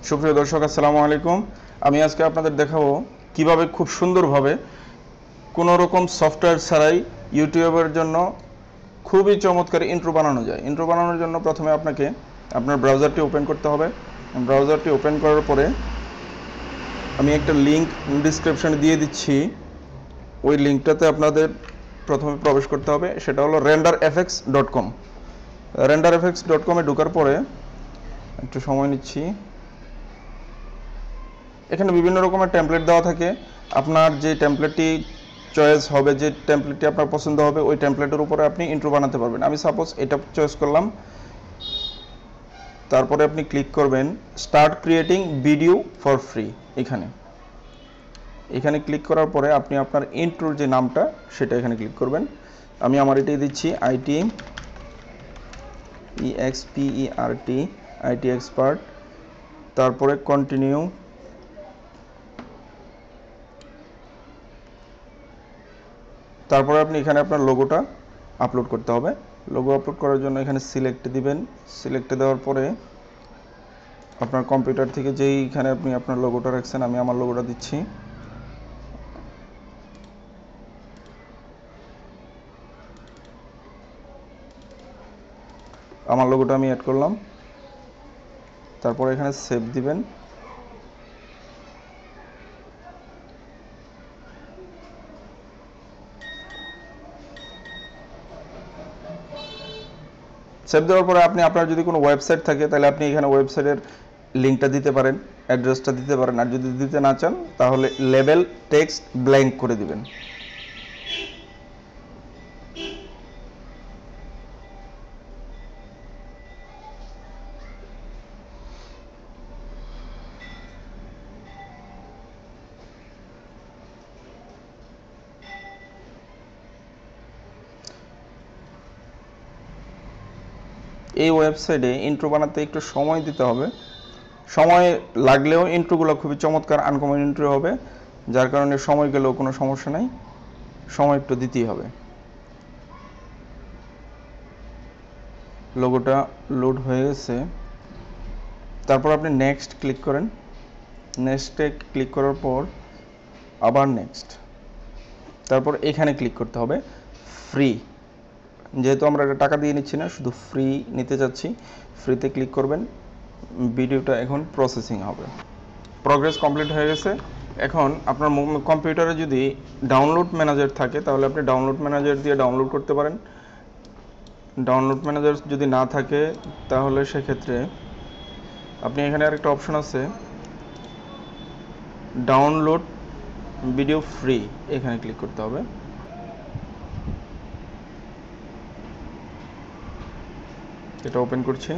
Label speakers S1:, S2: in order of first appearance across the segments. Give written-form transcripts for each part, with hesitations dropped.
S1: সুপ্রিয় দর্শক, আসসালামু আলাইকুম। আমি আজকে আপনাদের দেখাবো কিভাবে খুব সুন্দরভাবে কোনো রকম সফটওয়্যার ছাড়াই ইউটিউবের জন্য খুবই চমৎকার ইন্ট্রো বানানো যায়। ইন্ট্রো বানানোর জন্য প্রথমে আপনাকে আপনার ব্রাউজারটি ওপেন করতে হবে। ব্রাউজারটি ওপেন করার পরে আমি একটা লিঙ্ক ডিসক্রিপশনে দিয়ে দিচ্ছি, ওই লিঙ্কটাতে আপনাদের প্রথমে প্রবেশ করতে হবে। সেটা হলো renderfx.com। renderfx.com-এ ঢোকার পরে একটু সময় নিচ্ছি। এখানে বিভিন্ন রকমের টেমপ্লেট দেওয়া থাকে। আপনার যে টেমপ্লেটটি চয়েস হবে, যে টেমপ্লেটটি আপনার পছন্দ হবে, ওই টেমপ্লেটের উপরে আপনি ইন্ট্রো বানাতে পারবেন। আমি সাপোজ এটা চয়েস করলাম। তারপরে আপনি ক্লিক করবেন start creating video for free. এখানে ক্লিক করার পরে আপনি আপনার ইন্ট্রোর যে নামটা সেটা এখানে ক্লিক করবেন। আমি আমার এটাই দিচ্ছি, আইটি এক্সপার্ট। তারপরে কন্টিনিউ। তারপরে আপনি এখানে আপনার লোগোটা আপলোড করতে হবে। লোগো আপলোড করার জন্য এখানে সিলেক্ট দিবেন। সিলেক্টে দেওয়ার পরে আপনার কম্পিউটার থেকে যেইখানে আপনি আপনার লোগোটা রাখছেন, আমি আমার লোগোটা দিচ্ছি। আমার লোগোটা আমি অ্যাড করলাম। তারপরে এখানে সেভ দিবেন। সেভ দেওয়ার পরে আপনি আপনার যদি কোনো ওয়েবসাইট থাকে তাহলে আপনি এখানে ওয়েবসাইটের লিঙ্কটা দিতে পারেন, অ্যাড্রেসটা দিতে পারেন। আর যদি দিতে না চান তাহলে লেবেল টেক্সট ব্ল্যাঙ্ক করে দিবেন। এই ওয়েবসাইটে ইন্ট্রো বানাতে একটু সময় দিতে হবে। সময় লাগলেও ইন্ট্রোগুলো খুবই চমৎকার আনকমন ইন্ট্রো হবে, যার কারণে সময় গেলেও কোনো সমস্যা নাই, সময় একটু দিতেই হবে। লোগোটা লোড হয়ে গেছে। তারপর আপনি নেক্সট ক্লিক করেন। নেক্সটে ক্লিক করার পর আবার নেক্সট। তারপর এখানে ক্লিক করতে হবে ফ্রি। যেহেতু আমরা এটা টাকা দিয়ে নিচ্ছি না, শুধু ফ্রি নিতে যাচ্ছি, ফ্রিতে ক্লিক করবেন। ভিডিওটা এখন প্রসেসিং হবে। প্রগ্রেস কমপ্লিট হয়ে গেছে। এখন আপনার কম্পিউটারে যদি ডাউনলোড ম্যানেজার থাকে তাহলে আপনি ডাউনলোড ম্যানেজার দিয়ে ডাউনলোড করতে পারেন। ডাউনলোড ম্যানেজার যদি না থাকে তাহলে সেক্ষেত্রে আপনি এখানে আরেকটা অপশন আছে, ডাউনলোড ভিডিও ফ্রি, এখানে ক্লিক করতে হবে। এটা ওপেন করছি।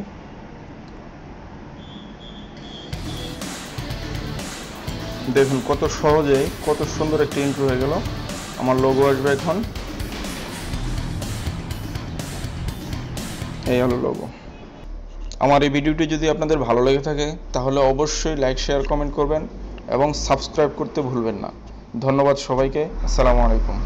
S1: দেখুন কত সহজে কত সুন্দর একটা ইন্ট্রো হয়ে গেল। আমার লোগো আসবে এখন। এই হলো লোগো। আমার এই ভিডিওটি যদি আপনাদের ভালো লেগে থাকে তাহলে অবশ্যই লাইক, শেয়ার, কমেন্ট করবেন এবং সাবস্ক্রাইব করতে ভুলবেন না। ধন্যবাদ সবাইকে। আসসালামু আলাইকুম।